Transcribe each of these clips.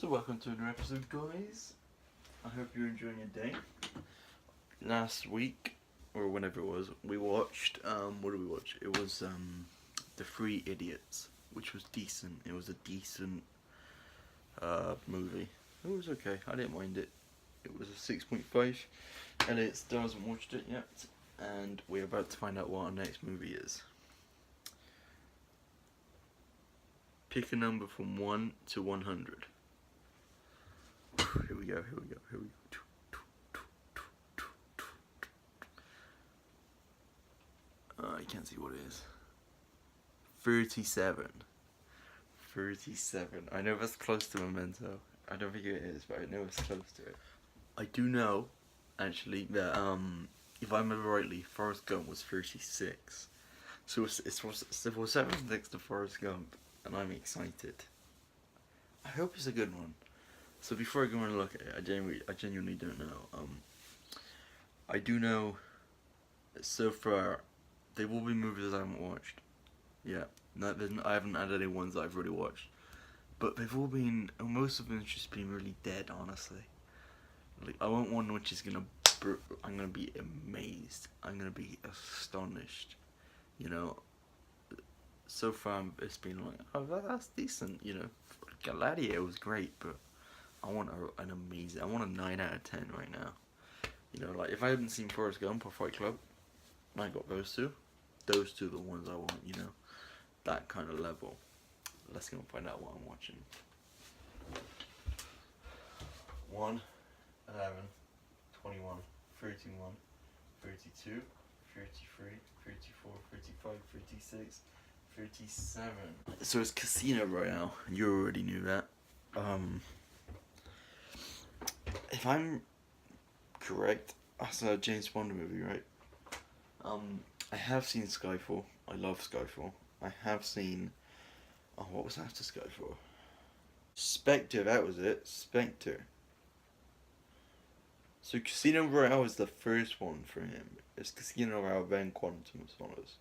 So welcome to another episode, guys. I hope you're enjoying your day. Last week, or whenever it was, we watched, what did we watch? It was, The Three Idiots, which was decent. It was a decent, movie. It was okay, I didn't mind it. It was a 6.5. Elliot still hasn't watched it yet, and we're about to find out what our next movie is. Pick a number from 1 to 100. Here we go. I can't see what it is. 37. 37. I know that's close to Memento. I don't think it is, but I know it's close to it. I do know, actually, that if I remember rightly, Forrest Gump was 36. So it's for 7 next to Forrest Gump, and I'm excited. I hope it's a good one. So before I go and look at it, I genuinely don't know. I do know so far there will be movies I haven't watched. Yeah, I haven't had any ones that I've already watched, but they've all been, most of them just been really dead, honestly. Like I want one which is I'm gonna be amazed. I'm gonna be astonished. You know. So far it's been like, oh, that's decent. You know, Gladiator was great, but I want an amazing. I want a 9 out of 10 right now. You know, like if I hadn't seen Forrest Gump or Fight Club, and I got those two are the ones I want. You know, that kind of level. Let's go and find out what I'm watching. 1, 11, 21, 31, 32, 33, 34, 35, 36, 37. So it's Casino Royale. You already knew that. If I'm correct, that's a James Bond movie, right? I have seen Skyfall. I love Skyfall. I have seen... Oh, what was after Skyfall? Spectre, that was it. Spectre. So Casino Royale is the first one for him. It's Casino Royale, then Quantum of Solace.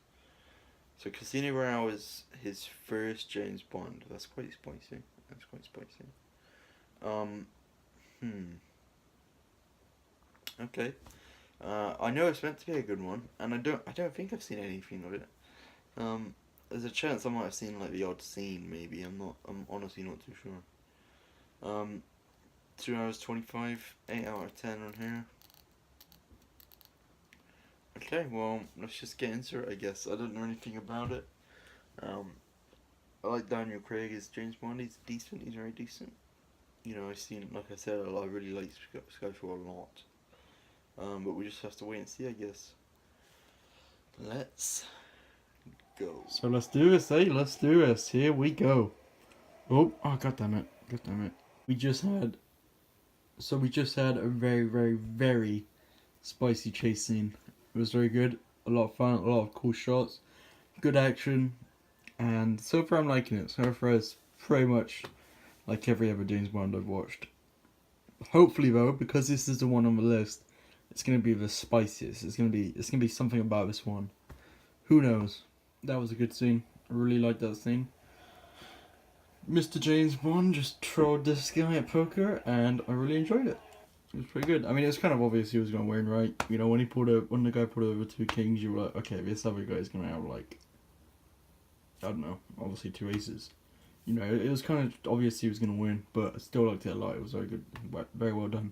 So Casino Royale is his first James Bond. That's quite spicy. Okay. I know it's meant to be a good one, and I don't think I've seen anything of it. There's a chance I might have seen like the odd scene, maybe. I'm honestly not too sure. 2 hours 25, 8 out of 10 on here. Okay, well, let's just get into it, I guess. I don't know anything about it. I like Daniel Craig as James Bond. He's decent. He's very decent. You know, I've seen, like I said, I really like Skyfall a lot. But we just have to wait and see, I guess. Let's go. So let's do this, eh? Let's do this. Here we go. Oh, god damn it. We just had a very, very, very spicy chase scene. It was very good. A lot of fun, a lot of cool shots, good action, and so far I'm liking it. So far it's pretty much like every other James Bond I've watched. Hopefully though, because this is the one on the list, it's gonna be the spiciest. It's gonna be something about this one. Who knows? That was a good scene. I really liked that scene. Mr. James Bond just trolled this guy at poker, and I really enjoyed it. It was pretty good. I mean, it was kind of obvious he was gonna win, right? You know, when the guy put over 2 kings, you were like, okay, this other guy's gonna have like, I don't know, obviously 2 aces. You know, it was kind of obvious he was gonna win, but I still liked it a lot. It was very good, very well done.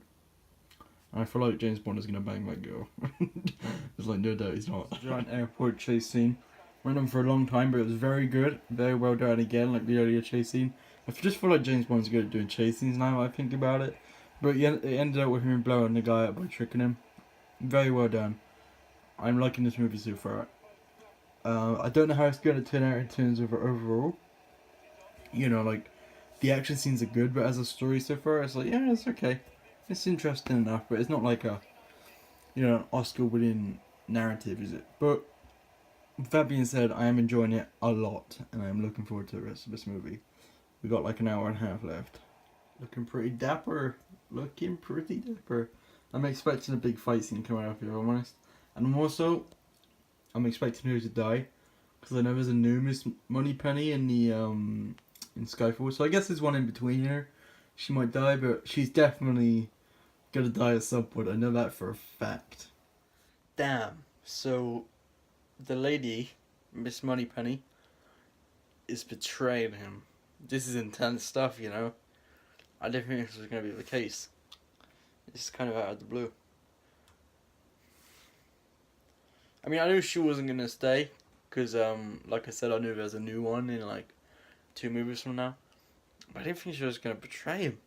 And I feel like James Bond is gonna bang that girl. There's like no doubt he's not. Giant airport chase scene. Went on for a long time, but it was very good, very well done again, like the earlier chase scene. I just feel like James Bond's good at doing chase scenes now. I think about it. But it ended up with him blowing the guy up by tricking him. Very well done. I'm liking this movie so far. I don't know how it's going to turn out in terms of overall. You know, like, the action scenes are good, but as a story so far, it's like, yeah, it's okay. It's interesting enough, but it's not like a, you know, an Oscar-winning narrative, is it? But, with that being said, I am enjoying it a lot, and I am looking forward to the rest of this movie. We got like an hour and a half left. Looking pretty dapper. I'm expecting a big fight scene coming up, if I'm honest. And I'm expecting her to die, because I know there's a new Miss Moneypenny in the in Skyfall. So I guess there's one in between here. She might die, but she's definitely gonna die at some point. I know that for a fact. Damn. So, the lady, Miss Moneypenny, is betraying him. This is intense stuff, you know. I didn't think this was going to be the case. It's kind of out of the blue. I mean, I knew she wasn't going to stay, because, like I said, I knew there's a new one in, like, 2 movies from now. But I didn't think she was going to betray him.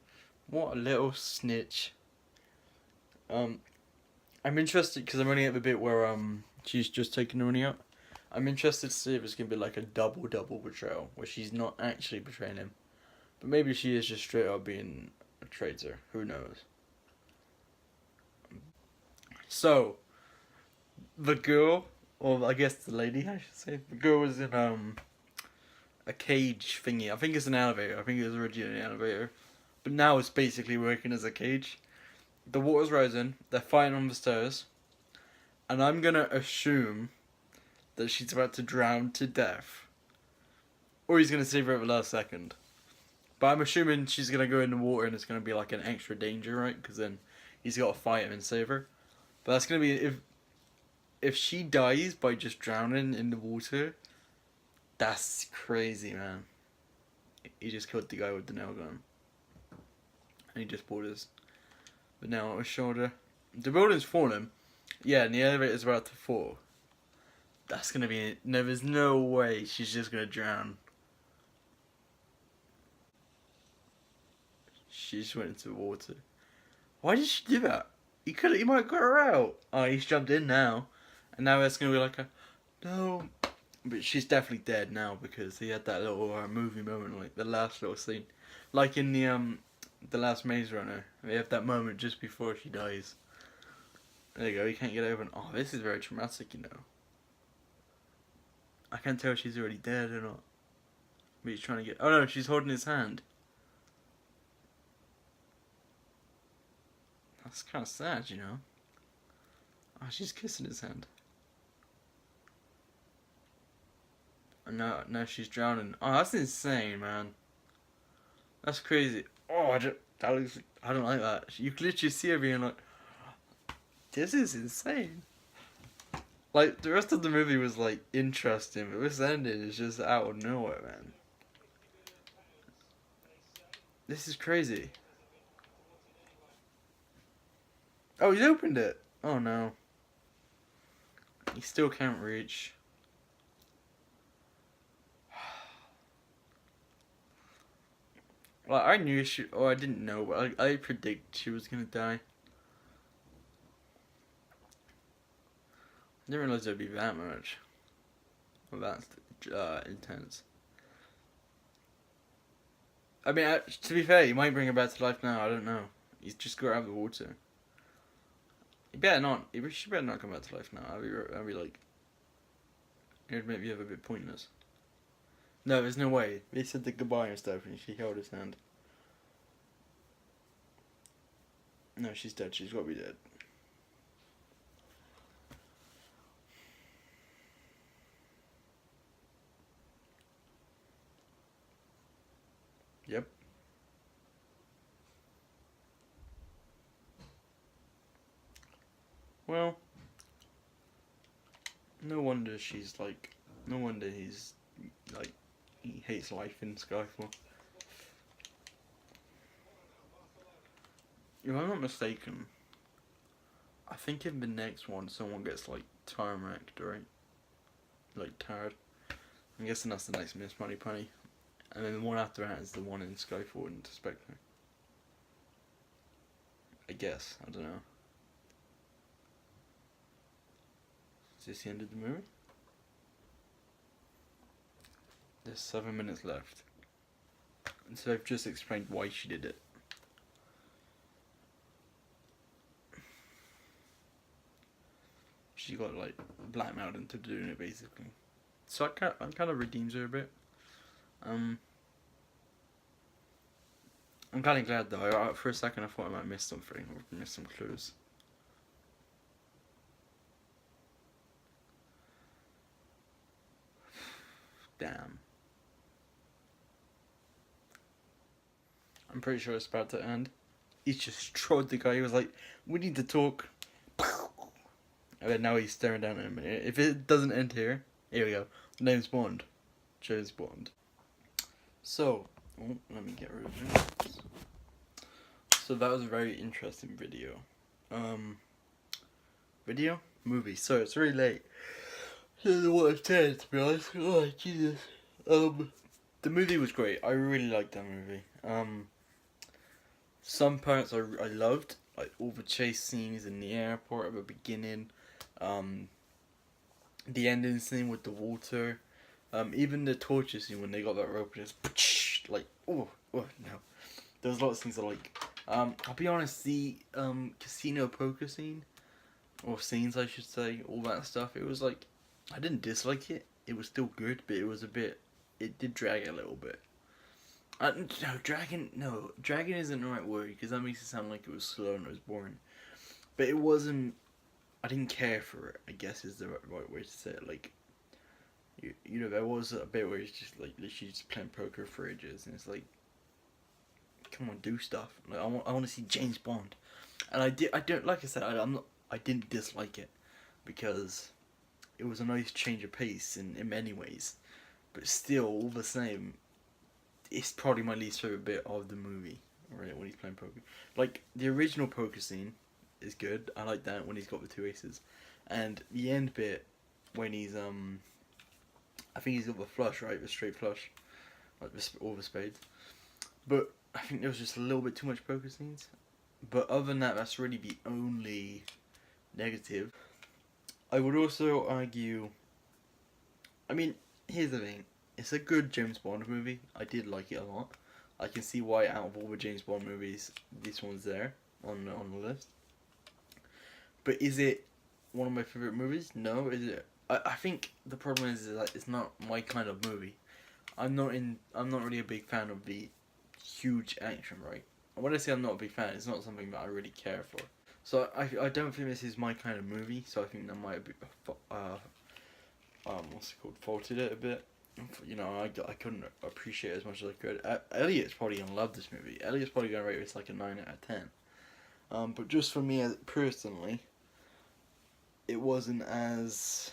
What a little snitch. I'm interested, because I'm only at the bit where, she's just taking the money out. I'm interested to see if it's going to be, like, a double betrayal, where she's not actually betraying him. But maybe she is just straight up being a traitor. Who knows? So, the girl, or I guess the lady, I should say, the girl was in a cage thingy. I think it's an elevator. I think it was originally an elevator, but now it's basically working as a cage. The water's rising. They're fighting on the stairs, and I'm gonna assume that she's about to drown to death, or he's gonna save her at the last second. But I'm assuming she's gonna go in the water, and it's gonna be like an extra danger, right? Because then he's got to fight him and save her. But that's gonna be if she dies by just drowning in the water. That's crazy, man. He just killed the guy with the nail gun, and he just pulled the nail on his shoulder. The building's falling. Yeah, and the elevator's about to fall. That's gonna be it. No, there's no way she's just gonna drown. She just went into the water. Why did she do that? He might have got her out. Oh, he's jumped in now. And now it's going to be like no. But she's definitely dead now because he had that little movie moment, like the last little scene. Like in the last Maze Runner. They have that moment just before she dies. There you go, he can't get over. Oh, this is very traumatic, you know. I can't tell if she's already dead or not. But he's trying to get... Oh no, she's holding his hand. That's kind of sad, you know. Oh, she's kissing his hand. And now she's drowning. Oh, that's insane, man. That's crazy. Oh, I don't like that. You can literally see her being like, this is insane. Like, the rest of the movie was, like, interesting, but this ending is just out of nowhere, man. This is crazy. Oh, he's opened it. Oh, no. He still can't reach. Well, I knew she... Oh, I didn't know, but I predict she was gonna die. I didn't realize it would be that much. Well, that's intense. I mean, to be fair, he might bring her back to life now. I don't know. He's just got out of the water. He better not. She better not come back to life now. I'd be like... It would make me have a bit pointless. No, there's no way. They said the goodbye and stuff, and she held his hand. No, she's dead. She's got to be dead. Yep. Well, no wonder she's like... No wonder he's like... He hates life in Skyfall. If I'm not mistaken, I think in the next one someone gets like tarmacked, right? Like tarred. I'm guessing that's the next Miss Moneypenny. And then the one after that is the one in Skyfall and Spectre. I guess. I don't know. Is this the end of the movie? There's 7 minutes left. And so I've just explained why she did it. She got like blackmailed into doing it basically. So I kind of redeems her a bit. I'm kind of glad though. For a second I thought I might miss something or miss some clues. Damn. I'm pretty sure it's about to end. He just trod the guy. He was like, "We need to talk." And then now he's staring down at him. If it doesn't end here we go. Name's Bond. James Bond. So, let me get rid of it. So that was a very interesting video. Video? Movie. So it's really late. I don't know what I've said, to be honest. Oh, Jesus. The movie was great. I really liked that movie. Some parts I loved, like all the chase scenes in the airport at the beginning, the ending scene with the water, even the torture scene when they got that rope and just like, oh no. There was a lot of things I like. I'll be honest, the casino poker scene, or scenes I should say, all that stuff, it was like, I didn't dislike it. It was still good, but it did drag a little bit. Dragging isn't the right word, because that makes it sound like it was slow and it was boring. But it wasn't, I didn't care for it, I guess is the right way to say it. Like, you know, there was a bit where it's just like, literally just playing poker for ages, and it's like, come on, do stuff. Like, I want to see James Bond. And I don't, like I said, I didn't dislike it, because it was a nice change of pace in many ways. But still, all the same, it's probably my least favorite bit of the movie, right, when he's playing poker. Like, the original poker scene is good. I like that when he's got the two aces. And the end bit, when he's, I think he's got the flush, right, the straight flush, like all the spades. But I think there was just a little bit too much poker scenes. But other than that, that's really the only negative. I would also argue, I mean, here's the thing. It's a good James Bond movie. I did like it a lot. I can see why out of all the James Bond movies, this one's there on the list. But is it one of my favourite movies? No. Is it? I think the problem is that it's not my kind of movie. I'm not really a big fan of the huge action, right? And when I say I'm not a big fan, it's not something that I really care for. So I don't think this is my kind of movie. So I think that might be what's it called? Faulted it a bit. You know, I couldn't appreciate it as much as I could. Elliot's probably gonna love this movie. Elliot's probably gonna rate this like a 9 out of 10. But just for me personally, it wasn't as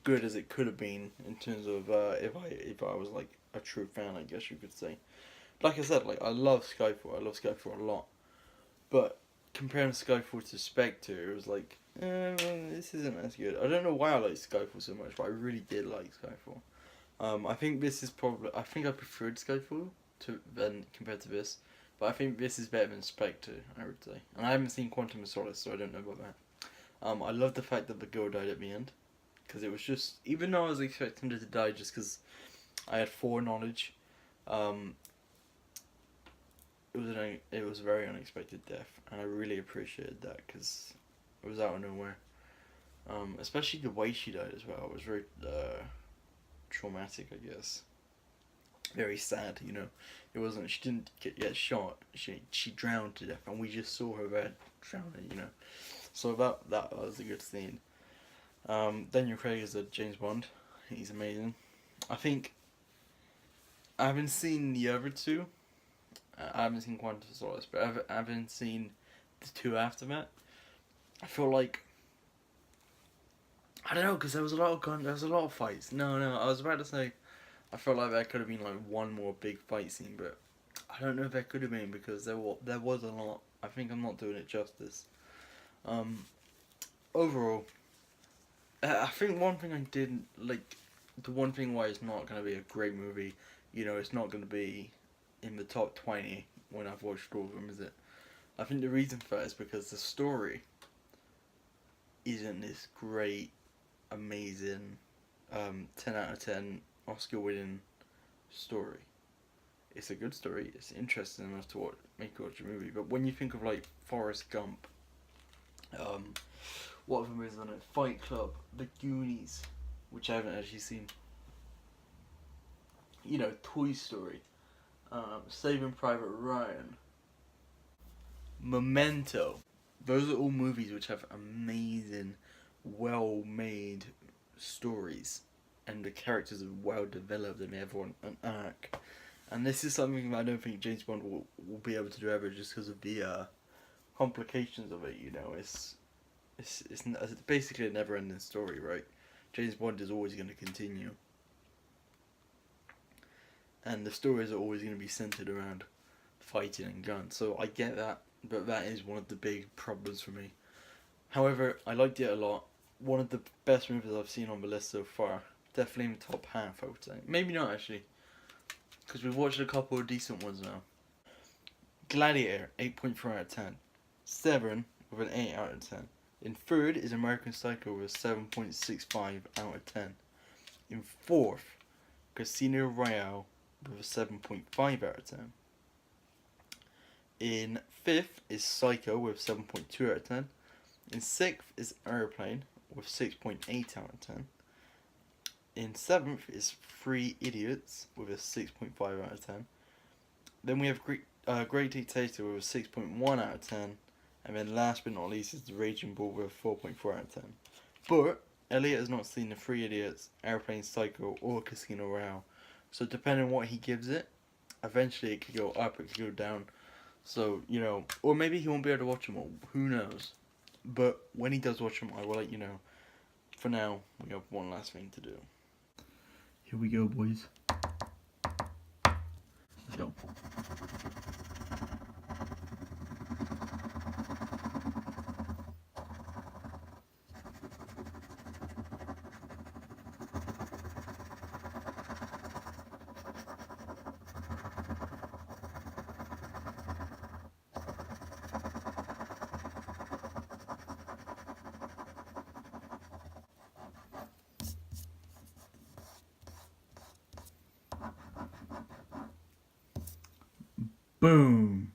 good as it could have been in terms of if I was like a true fan, I guess you could say. Like I said, like I love Skyfall. I love Skyfall a lot, but comparing Skyfall to Spectre, it was like, this isn't as good. I don't know why I like Skyfall so much, but I really did like Skyfall. I think this is probably, I think I preferred Skyfall compared to this, but I think this is better than Spectre, I would say. And I haven't seen Quantum of Solace, so I don't know about that. I love the fact that the girl died at the end, because it was just, even though I was expecting her to die just because I had foreknowledge, it was a very unexpected death, and I really appreciated that because it was out of nowhere. Especially the way she died as well. It was very traumatic, I guess. Very sad, you know. It wasn't. She didn't get shot. She drowned to death, and we just saw her there drowning, you know. So that was a good scene. Daniel Craig is a James Bond. He's amazing. I think I haven't seen the other two. I haven't seen Quantum of Solace, but I haven't seen the two after that. I feel like, I don't know, because there was a lot of fights. No, I was about to say, I felt like there could have been like one more big fight scene, but I don't know if there could have been, because there was a lot. I think I'm not doing it justice. Overall, I think one thing I didn't like, the one thing why it's not going to be a great movie, you know, it's not going to be in the top 20 when I've watched all of them, is it? I think the reason for that is because the story isn't this great, amazing, 10 out of 10 Oscar winning story. It's a good story, it's interesting enough to make you watch a movie, but when you think of like Forrest Gump, what of them is on it? Fight Club, The Goonies, which I haven't actually seen. You know, Toy Story, Saving Private Ryan, Memento. Those are all movies which have amazing, well-made stories, and the characters are well developed and they have an arc. And this is something that I don't think James Bond will be able to do ever, just because of the complications of it. You know, it's basically a never-ending story, right? James Bond is always going to continue, and the stories are always going to be centered around fighting and guns. So I get that, but that is one of the big problems for me. However, I liked it a lot. One of the best movies I've seen on the list so far. Definitely in the top half, I would say. Maybe not actually, because we've watched a couple of decent ones now. Gladiator, 8.4 out of 10. Seven with an 8 out of 10. In third is American Psycho with a 7.65 out of 10. In fourth, Casino Royale with a 7.5 out of 10. In fifth is Psycho with 7.2 out of 10. In sixth is Airplane with 6.8 out of 10. In seventh is Three Idiots with a 6.5 out of 10. Then we have Great Dictator with a 6.1 out of 10. And then last but not least is The Raging Bull with a 4.4 out of 10. But Elliot has not seen the Three Idiots, Airplane, Psycho, or Casino Royale. So depending on what he gives it, eventually it could go up, it could go down. So, you know, or maybe he won't be able to watch them all. Who knows? But when he does watch them, I will let you know. For now, we have one last thing to do. Here we go, boys. Let's go. Boom!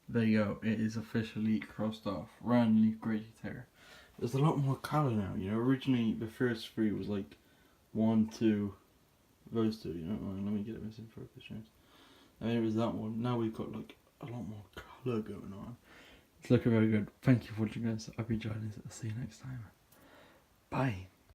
There you go, it is officially crossed off. Round Leaf Great Dictator. There's a lot more colour now, you know. Originally, the first three was like 1, 2, those two, you know. Let me get it in focus, James. And it was that one. Now we've got like a lot more colour going on. It's looking very good. Thank you for watching, guys. I've been enjoying this. I'll see you next time. Bye.